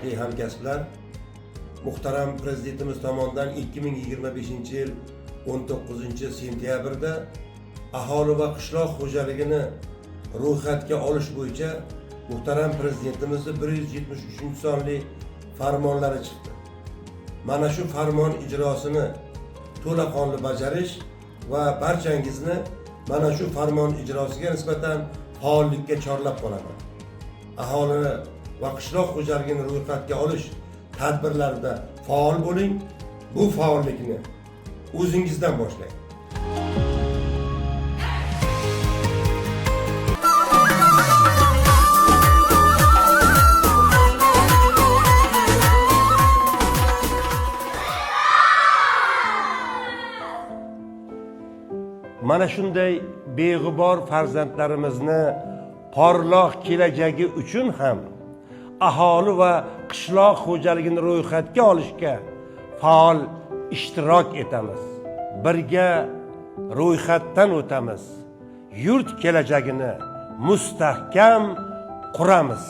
hurmatli hamkasblar, muhtaram prezidentimiz tomonidan 2025-yil 19-sentyabrda aholi va qishloq xo'jaligini ro'yxatga olish bo'yicha muhtaram prezidentimizning 173-sonli farmonlari chiqdi. Mana shu farmon ijrosini to'laqonli bajarish va barchangizni mana shu farmon ijrosiga nisbatan faollikka chorlab qolaman. Aholini va qishloq xo'jaligini ro'yxatga olish tadbirlarida faol bo'ling. Bu faollikni o'zingizdan boshlang. Mana shunday beg'ubor farzandlarimizni porloq kelajagi uchun ham aholi va qishloq xo'jaligini ro'yxatga olishga faol ishtirok etamiz. Birga ro'yxatdan o'tamiz. Yurt kelajagini mustahkam quramiz.